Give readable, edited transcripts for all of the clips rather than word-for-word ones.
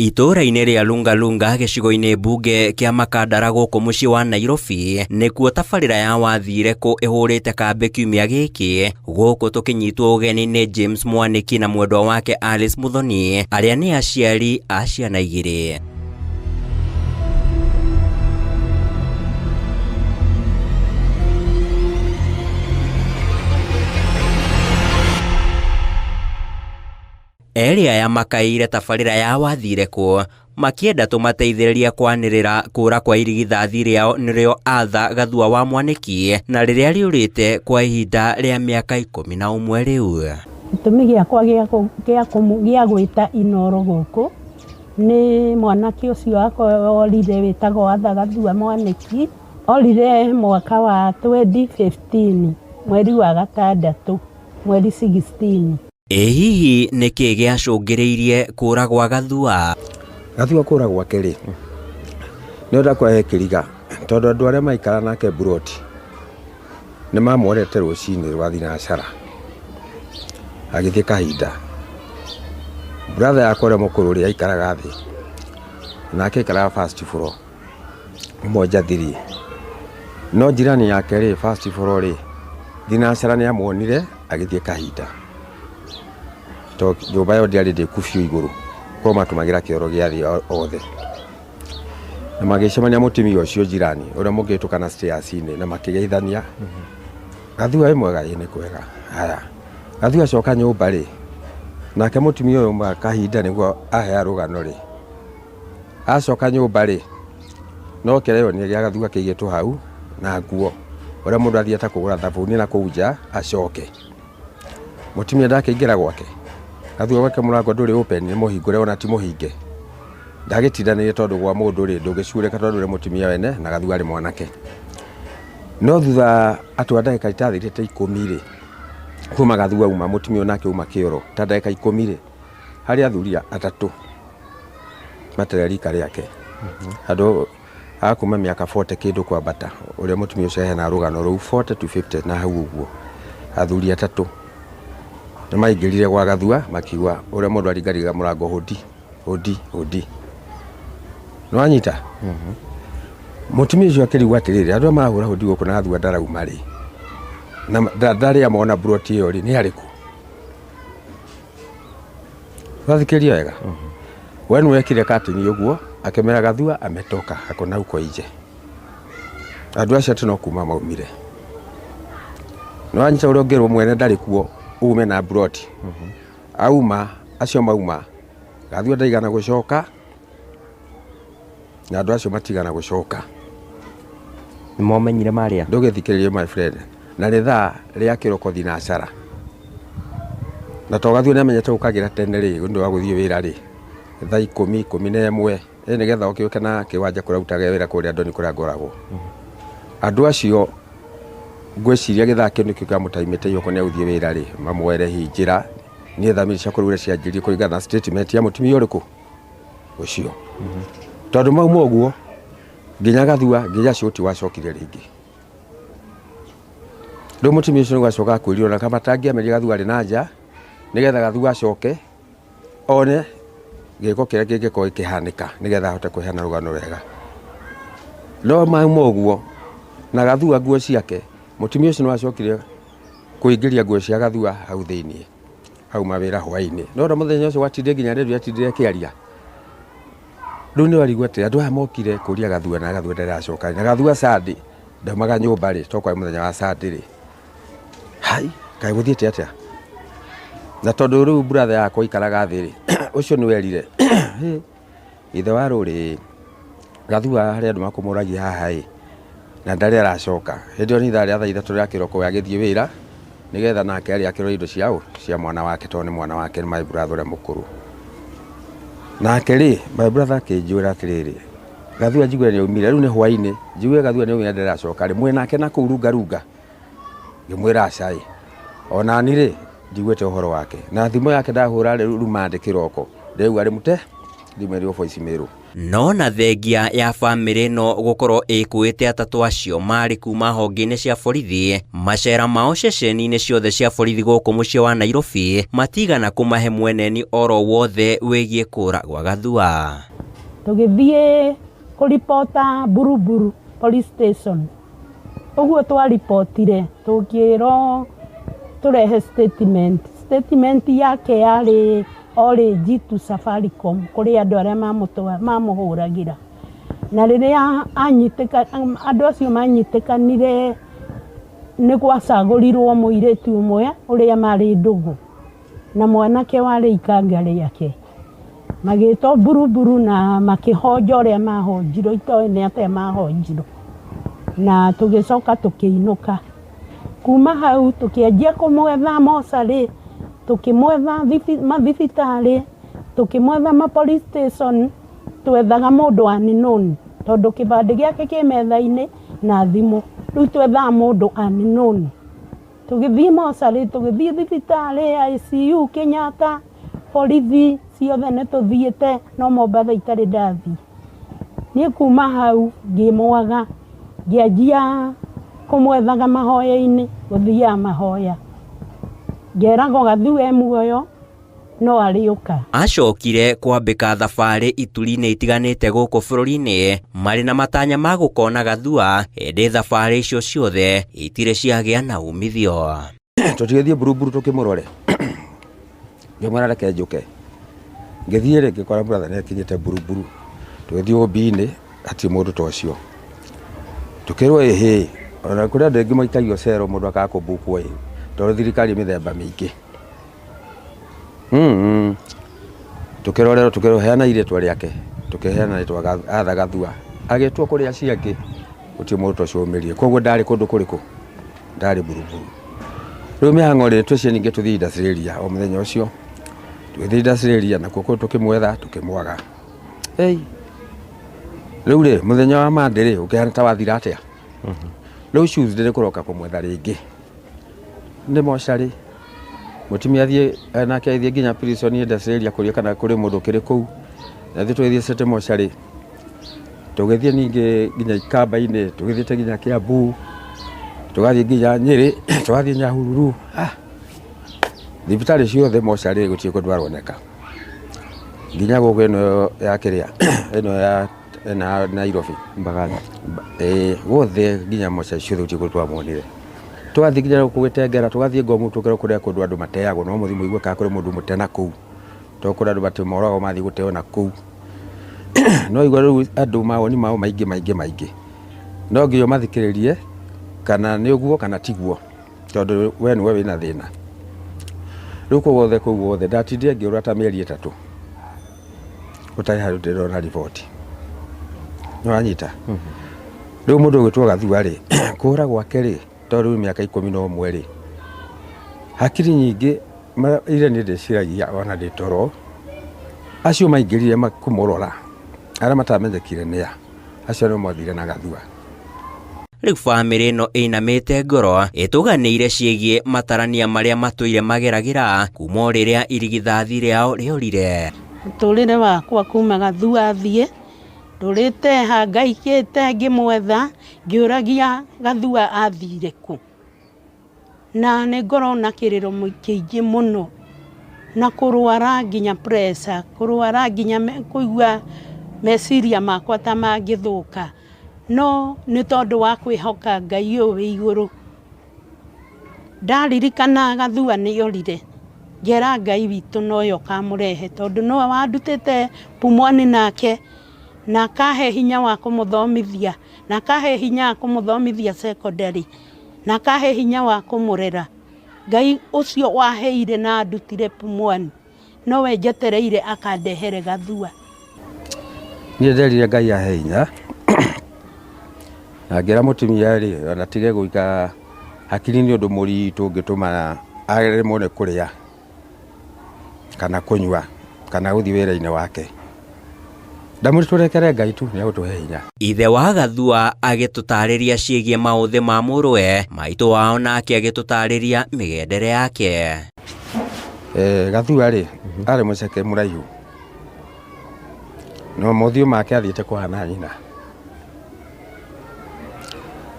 Itũra-inĩ rĩa Lungalunga gĩcigo-inĩ mbunge kĩa Makandara gũkũ mũciĩ wa Nairobi nĩkuo tabarĩra ya Wathireko ĩhũrĩte kambĩ kiumia gĩkĩ, gũkũ tũkĩnyitwo ũgeni nĩ James Mwaniki na mwendwa wake Alice Muthoni, arĩa nĩ aciari a ciana igĩrĩ. Eria ya makaire tabarĩra ya Wathireko makĩenda tũmateithĩrĩrie kwanĩrĩra kũra kwa irigithathi rĩao nĩrĩo Arthur Gathua wa Mwaniki, na rĩrĩa rĩũrĩte kwa ihinda rĩa mĩaka 11 rĩu. Gĩtũmi gĩakwa gĩa gwĩta Inoro gũkũ nĩ mwanake ũcio wakwa orire wĩtagwo Arthur Gathua Mwaniki, orire mwaka wa 2015 mweri wa gatandatũ mweri 16. Hihi nĩkĩ gĩacũngĩrĩirie kũra gwa Gathua? Gathua kũra gwake rĩ, nĩonda kwahe kĩriga tondũ andũ arĩa maikara nake Buroti nĩ mamwonete rũcinĩ rwa thinacara agĩthiĩ kahinda. Brother yakwa ũrĩa mũkũrũ ũrĩa aikaraga thĩ nake aikaraga first floor mmoja thiri, no jirani yake rĩ first floor rĩ thinacara nĩ amwonire agĩthiĩ kahinda. Nyũmba yo ndĩarĩ ndĩkubio igũrũ, kwa matũmagĩra kĩoro gĩa thĩ othe. Na magĩcemania mũtumia ũcio jirani ũrĩa mũngĩtũkana stairs-inĩ na makĩgeithania. Gathua mwega nĩ kwega. Haya, Gathua acoka nyũmba rĩ, nake mũtumia ũyũ kahinda nĩguo ahea rũgano rĩ. Acoka nyũmba rĩ, no kĩreo nĩ gĩa Gathua kĩigĩtwo hau na nguo ũrĩa mũndũ athiĩte kũgũra thabuni na kũu nja acoke. Mũtumia ndakĩingĩra gwake. Gathua gwake mũrango ndũrĩ open, nĩ mũhingũre ona ti mũhinge. Ndagĩtindanĩire tondũ gwa mũndũ rĩ ndũgĩcurĩka tondũ ũrĩ mũtumia wene na Gathua arĩ mwanake. No thutha atwa ndagĩka itathirĩte 10 rĩ, kuma Gathua uma mũtumia nake uma kĩoro ta ndagĩka 10 rĩ, harĩ athuri atatũ matere rika rĩake. Andũ akuma mĩaka 40 kĩndũ kwambata, ũrĩa mũtumia ũcio hena rũgano rũu 40 to 50 na hau ũguo. Athuri atatũ nĩ maingĩrire gwa Gathua makiuga ũrĩa mũndũ aringariga mũrango hodi. No anyita. Mũtumia ũcio akĩrigwo atĩrĩrĩ, andũ marahũra hodi gũkũ na Gathua ndarauma rĩ, na ndarĩ amona Buroti ĩyo rĩ nĩ arĩkũ. Wathikĩria wega. We nĩ wekire katini ũguo akĩmera Gathua ametoka akona huko nje. Andũ acio teno kuma maumire. No anyita ũrĩa ũngĩrwo mwene ndarĩ kuo ume na Buroti. Auma acio mauma Gathua ndaigana gũcoka na andũ acio matigana gũcoka. Nĩ momenyire marĩa ndũgĩthikĩrĩrie my friend, na rĩthaa rĩa kĩroko thinacara na to Gathua nĩ amenyete gũkagĩra tene rĩ ũndũ wa gũthiĩ wĩra rĩ thaa 10:11 nĩgetha ũkĩũke na kĩwanja kũrutaga wĩra kũrĩa Ndoni kũrĩa ngoragwo. Andũ acio ngwĩciria gĩthaa kĩu nĩkĩo kĩamũtaimĩte yoko nĩ agũthiĩ wĩra rĩ mamwere hinjĩra nĩ thamiri cia kũrugĩra cianjirie kũringana na statement ya mũtumia ũrĩkũ ũcio. Tondũ mauma ũguo nginya Gathua nginya coti wacokire rĩngĩ. Rĩu mũtumia ũcio nĩgwacoka kwĩrĩrwo na kama tangĩameria Gathua arĩ na nja nĩgetha Gathua acoke one gĩko kĩrĩa kĩngĩkorwo gĩkĩhanĩka nĩgetha ahote kũheana rũgano wega. No mauma ũguo na Gathua nguo ciake mũtumia ũcio nĩwacokire kũingĩria nguo cia Gathua hau thĩinĩ hau mawĩra hwainĩ. No ndo mũthenya ũcio watindire nginya rĩu atindire kĩaria. Rĩu nĩ warigwo atĩ andũ aya mokire kũria Gathua na Gathua ndaracoka. Na Gathua Sadi ndaumaga nyũmba rĩ tokwa mũthenya wa Sadi rĩ. Hai kaĩ gũthiĩte atĩa? Na tondũ rĩu brother yakwa ikaraga thĩ rĩ ũcio nĩ werire ithe wa rũrĩ Gathua harĩ andũ makũmũragia haha ĩ na ndarĩ aracoka. Hĩndĩ ĩyo nĩ ithaa rĩa thaa 3 rĩa kĩroko agĩthiĩ wĩra nĩgetha nake arĩ akĩrora indo ciao cia mwana wake tondũ nĩ mwana wake nĩ my brother ũrĩa mũkũrũ. Nake rĩ my brother akĩnjũra atĩrĩrĩ, Gathua njiguire nĩ aumire rĩu nĩ hwainĩ, njiguire Gathua nĩ aumire ndarĩ acoka rĩ mwĩ nake na kũu runga ngĩmwĩra acai ona ni rĩ njiguĩte ũhoro wake na thimũ yake ndahũra rĩu mandĩ kĩroko rĩu arĩ mũte ndimeri voice mail. no na thengia ya bamĩrĩ ĩno gũkorwo ĩkuĩte atatũ acio marĩ kuma honge-inĩ cia borithi, macera mao ceceni-inĩ ciothe cia borithi gũkũ mũciĩ wa Nairobi matigana kũmahe mweneni oro wothe wĩgiĩ kũra gwa Gathua. Tũgĩthiĩ kũripota Buruburu police station, ũguo twaripotire tũkĩrwo tũrehe statement yake yarĩ orĩnji tu Safaricom kũrĩ andũ arĩa mamũhũragĩra, na rĩrĩa andũ acio manyitĩkanire nĩ gwacagũrirwo mũirĩtu ũmwe ũrĩa marĩ ndũgũ na mwanake warĩ ikanga rĩake, magĩtwo Buruburu na makĩhonja ũrĩa mahonjirwo, itoĩ nĩ atĩa mahonjirwo, na tũgĩcoka tũkĩinũka. Kuma hau tũkĩanjia kũmwetha mocarĩ, tũkĩmwetha mathibitarĩ, tũkĩmwetha ma police station, twethaga mũndũ unknown tondũ kĩbandĩ gĩake kĩ metha-inĩ na thimũ, rĩu twethaga mũndũ unknown. Tũgĩthiĩ mocarĩ, tũgĩthiĩ thibitarĩ, ICU, Kenyatta, borithi ciothe nĩ tũthiĩte, no Mombatha itarĩ ndathiĩ. Niĩ kuma hau ngĩmwaga, ngĩanjia kũmwethaga mahoya-inĩ, gũthiaga mahoya, ngeragwo Gathua muoyo no arĩũka. Acokire kwambĩka thabarĩ ituri-inĩ itiganĩte gũkũ bũrũri-inĩ marĩ na matanya ma gũkona Gathua, hĩndĩ thabarĩ icio ciothe itirĩ ciagĩa na umithio. Tũtigĩthiĩ Buruburu tũkĩmũrore, ngĩmwĩra reke njũke, ngĩthiĩ rĩ ngĩkora brother nĩakinyĩte Buruburu, tũgĩthiĩ OB-inĩ hatirĩ mũndũ ta ũcio, tũkĩrwo ĩhĩ ona kũrĩ andũ aingĩ maikagio cero mũndũ akakũmbukwo tondũ thirikari mĩthemba mĩingĩ. Tũkĩrorerwo tũkĩheana irĩtwa rĩake, tũkĩheana rĩtwa Arthur Gathua, agĩtwo kũrĩ acio angĩ gũtirĩ mũndũ ta ũcio ũmĩrire, koguo ndarĩ kũndũ kũrĩkũ, ndarĩ Buruburu. Rĩu mĩhang'o rĩ twĩcie ningĩ tũthiĩ industry o mũthenya ũcio, tũgĩthiĩ industry na kuo tũkĩmwetha tũkĩmwaga. Rĩu rĩ mũthenya wa Monday rĩ ũkĩhana ta wathira atĩa. Rĩu Tuesday nĩ kũroka kũmwetha rĩngĩ, nĩ mocarĩ mũtumia athiĩ nake athiĩ nginya prison industry kũrĩa kana kũrĩ mũndũ kĩrĩ kũu, na ithuĩ twĩthiĩ cete mocarĩ, tũgĩthiĩ ningĩ nginya Ikamba-inĩ, tũgĩthiĩte nginya Kiambu, tũgathiĩ nginya Nyĩrĩ, tũgathiĩ Nyahururu, thibitarĩ ciothe mocarĩ gũtirĩ kũndũ aroneka, nginya gũkũ ĩno ya kĩrĩa ĩno ya Nairobi Mbagala, gothe nginya mocarĩ ciothe gũtirĩ kũndũ twamonire. Tũgathiĩ nginya gũgĩtengera, tũgathiĩ Ngomu tũkĩrwo kũrĩa kũndũ andũ mateagwo, no mũthĩ mũigua kana kũrĩ mũndũ mũte na kũu, tondũ kũrĩ andũ matimoragwo mathiĩ gũteo na kũu. No igua rĩu andũ mawoni mao maingĩ, no nginya mathikĩrĩrie kana nĩ ũguo kana tiguo, tondũ we nĩwe wĩna thĩna. Rĩu kũu guothe ndatindire ngĩũra ta mĩeri 3 gũtarĩ handũ ndĩrona riboti, nĩwanyita. Rĩu mũndũ ũgĩtwo Gathua rĩ kũra gwake rĩ, tondũ mĩaka 11 rĩ, hakiri nyingĩ ire nĩ ndĩciragia ona ndĩ toro, acio maingĩrire kũmũrora arĩa matamenyekire nĩa, acio nĩ mothire na Gathua. Rĩu bamĩrĩ ĩno ĩinamĩte ngoro ĩtũganĩire ciĩgiĩ matarania marĩa matũire mageragĩra kuma rĩrĩa irigithathi rĩao rĩorire. Mũtũrĩre wakwa kuma Gathua athiĩ, ndũrĩte ha ngaikĩte ngĩmwetha, ngĩũragia Gathua athire kũ, na nĩ ngorona kĩrĩro kĩingĩ mũno, na kũrwara nginya pressure, kũrwara nginya kũigua meciria makwa ta mangĩthũka, no nĩ tondũ wa kwĩhoka Ngai ũyũ wĩ igũrũ. Ndaririkana Gathua nĩorire, ngera Ngai witũ noyo kamũrehe, tondũ nowe wandutĩte Pumwani nake, na akahe hinya wa kũmũthomithia, na akahe hinya wa kũmũthomithia secondary, na akahe hinya wa kũmũrera. Ngai ũcio waheire na ndutire Pumwani, nowe njetereire akandehere Gathua. Niĩ nderire Ngai ahe hinya, na ngĩra mũtumia rĩ ona tige gũikara hakiri nĩ ũndũ mũritũ ũngĩtũma aremwo nĩ kũrĩa kana kũnyua kana gũthiĩ wĩra-inĩ wake. Ndamwĩra tũrekere Ngai tu nĩegũtũhe hinya. Ithe wa Gathua agĩtũtarĩria ciĩgiĩ maũthĩ ma mũrũwe, maitũ wao nake agĩtũtarĩria mĩgendere yake. Gathua rĩ arĩ mũceke mũraihu, no mothiũ make athiĩte kũhana nyina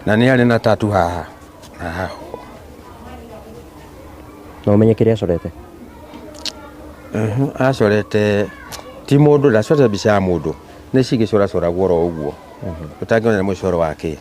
na nĩ arĩ na tatu haha na haha. No ũmenye kĩrĩa acorete? Acorete ti mũndũ, ndacorete mbica ya mũndũ, nĩ cigĩcoracoragwo oro ũguo ũtangĩona mũcoro wake.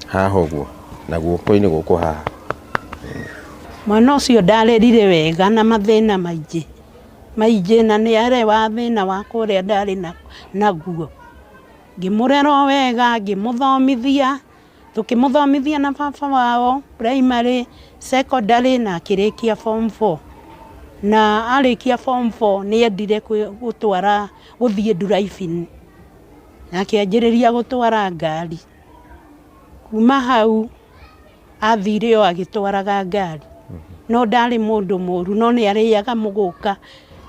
Haha ũguo na guoko-inĩ gũkũ haha. Mwana ũcio ndarerire wega na mathĩna maingĩ na nĩ arĩ wa thĩna wa kũrĩa ndarĩ naguo. Ngĩmũrera wega, ngĩmũthomithia, tũkĩmũthomithia na baba wao primary, secondary na akĩrĩkia form 4. Na arĩkia form 4 nĩ endire gũthiĩ driving. Na akĩanjĩrĩria gũtwara ngari. Kuma hau athire o agĩtwaraga ngari. No ndarĩ mũndũ mũru, no nĩ arĩaga mũgũka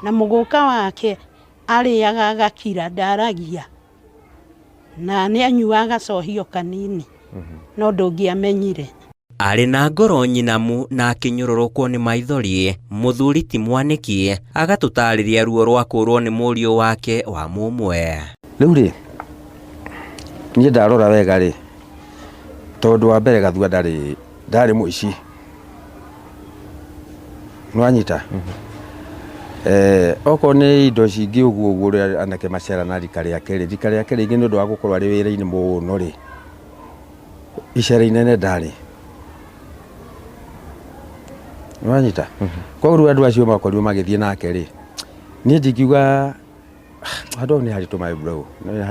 na mũgũka wake arĩaga agakira, ndaragia na nĩ anyuaga gacohio kanini no ndũngĩamenyire. Arĩ na ngoro nyinamu na akĩnyũrũrũkwo nĩ maithori, mũthuri ti Mwanĩki agatũtarĩria ruo rwa kũrwo nĩ mũriũ wake wa mũmwe. Rĩu rĩ, niĩ ndarora wega rĩ, tondũ wa mbere Gathua ndarĩ mũici. Nwanyita okorwo nĩ indo cingĩ ũguo ũrĩa anake macera na rika rĩake rĩngĩ nĩ ũndũ wa gũkorwo arĩ wĩra-inĩ mũno rĩ, icera inene ndarĩ. Nwanyita koguo andũ acio makorirwo magĩthiĩ nake rĩ, niĩ ndingiuga andũ nĩ haritũ my bro, nĩ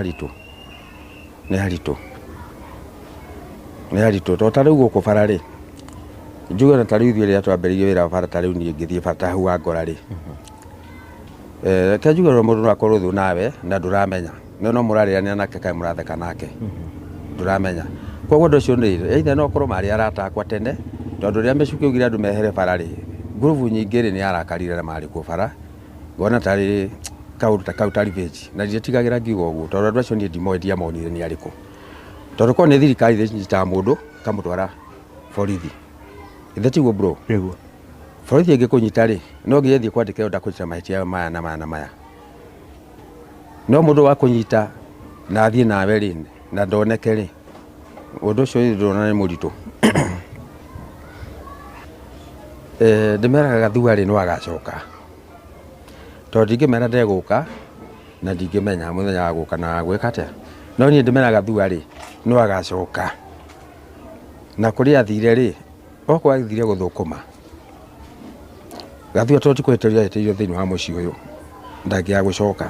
haritũ to ta rĩu gũkũ bara rĩ, njuga na ta rĩu ithuĩ rĩrĩa twambĩrĩirie wĩra wa bara ta rĩu niĩ ngĩthiĩ bata hau wa Ngora rĩ, reke njuga mũndũ no akorwo thũ nawe na ndũramenya, no mũrarĩanĩra nake kaĩ mũratheka nake ndũramenya. Koguo ũndũ ũcio nĩ either no akorwo marĩ arata akwa tene, tondũ rĩrĩa mĩcuka augire andũ mehere bara rĩ, ngurubu nyingĩ rĩ nĩ arakarire na marĩ kuo bara, ngona tarĩ kaũndũ kau ta revenge, na nditigagĩra ngiuga ũguo tondũ andũ acio niĩ ndimoĩ ndiamonire nĩ arĩkũ, tondũ korwo nĩ thirikari nyitaga mũndũ kamũtwara borithi, ithe tiguo bro. Nĩguo borithi ĩngĩkũnyita rĩ, no ngĩthiĩ kwandĩka ũnda kũnyita mahĩtia maya na maya. No mũndũ wa kũnyita na athiĩ nawe rĩ na ndoneke rĩ, ũndũ ũcio ndũrona nĩ mũritũ. Ndĩmeraga Gathua rĩ no agacoka, tondũ ndingĩmera ndegũka na ndingĩmenya mũthenya wa gũka na gwĩka atĩa, no niĩ ndĩmeraga Gathua rĩ no agacoka. Na kũrĩa athire rĩ, okorwo athire gũthũkũma, Gathua tondũ tikũhĩtĩria hĩtĩirio thĩinĩ wa mũciĩ ũyũ ndangĩaga gũcoka,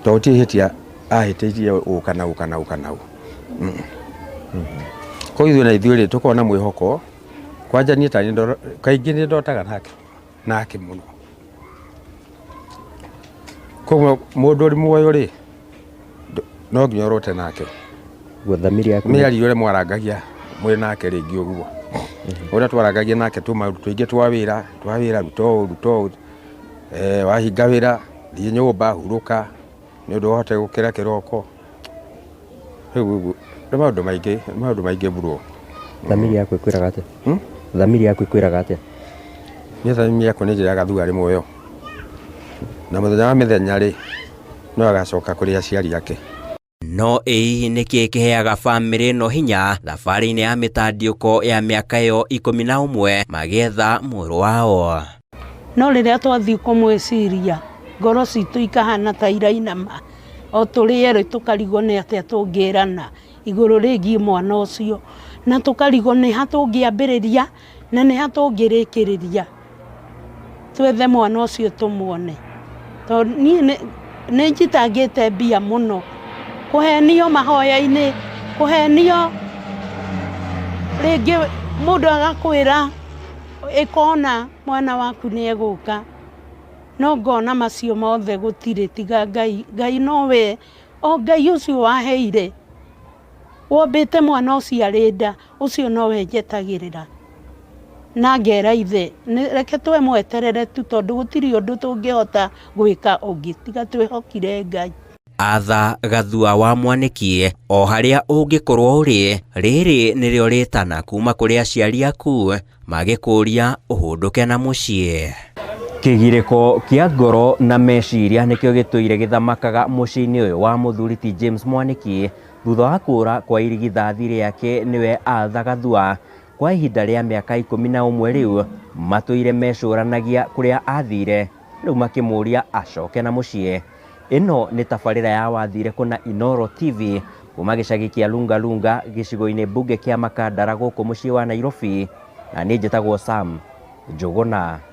tondũ ti hĩtia ahĩtĩirie ũka nau. Koguo ithuĩ na ithuĩ rĩ tũkorwo na mwĩhoko, kwanja niĩ kaingĩ nĩ ndotaga nake mũno. Koguo mũndũ ũrĩ muoyo rĩ no nginya ũrote nake. Gũthamiria yaku mĩario ũrĩa mwarangagia mwĩ nake rĩngĩ ũguo, ũrĩa twarangagia nake tũmaũndũ tũingĩ twa wĩra ruto wahinga wĩra thiĩ nyũmba hurũka nĩ ũndũ ũhote gũkĩra kĩroko. Rĩu nĩ maũndũ maingĩ bro. Thamiri yaku ĩkwĩraga atĩa? Thamiri yaku ĩkwĩraga atĩa? Niĩ thamiri yakwa nĩ njĩraga Gathua arĩ muoyo, na mũthenya wa mĩthenya rĩ no agacoka kũrĩ aciari ake. No ĩĩ nĩkĩ kĩheaga bamĩrĩ ĩno hinya thabarĩ-inĩ ya mĩtandiũko ya mĩaka ĩyo 11 magĩetha mũrũ wao? No rĩrĩa twathiĩ kũmwĩciria ngoro citũ ikahana ta irainama, o tũrĩ erĩ tũkarigwo nĩ atĩa tũngĩrana igũrũ rĩgiĩ mwana ũcio, na tũkarigwo nĩ ha tũngĩambĩrĩria na nĩ ha tũngĩrĩkĩrĩria twethe mwana ũcio tũmuone. Tondũ niĩ nĩ njitangĩte mbia mũno, kũhenio mahoya-inĩ, kũhenio rĩngĩ mũndũ agakwĩra ĩkona mwana waku nĩ egũka, no ngona macio mothe gũtirĩ tiga Ngai nowe, o Ngai ũcio waheire wombĩte mwana ũcio arĩ nda, ũcio nowe njetagĩrĩra na ngera ithe reke twĩmweterere tu, tondũ gũtirĩ ũndũ tũngĩhota gwĩka ũngĩ tiga twĩhokire Ngai. Atha Gathua wa Mwanĩki, o harĩa ũngĩkorwo ũrĩ, rĩrĩ nĩrĩo rĩtana kuma kũrĩ aciari aku magĩkũria ũhũndũke na mũciĩ. Kigiriko kia ngoro na meciria nikio gitũire githamakaga muciĩ-inĩ ũyũ wa mũthuri ti James Mwaniki thutha wa kũra kwa irigithathi rĩake niwe Arthur Gathua. Kwa ihinda rĩa mĩaka 11 rĩu matũire mecũranagia kũrĩa athire, rĩu makĩmũria acoke na mũciĩ. Ĩno nĩ tabarĩra ya Wathire na Inooro TV kuma gĩcagi kĩa Lungalunga gĩcigo-inĩ mbunge kĩa Makandara gũkũ mũciĩ wa Nairobi, na niĩ njĩtagwo Sam Njũgũna.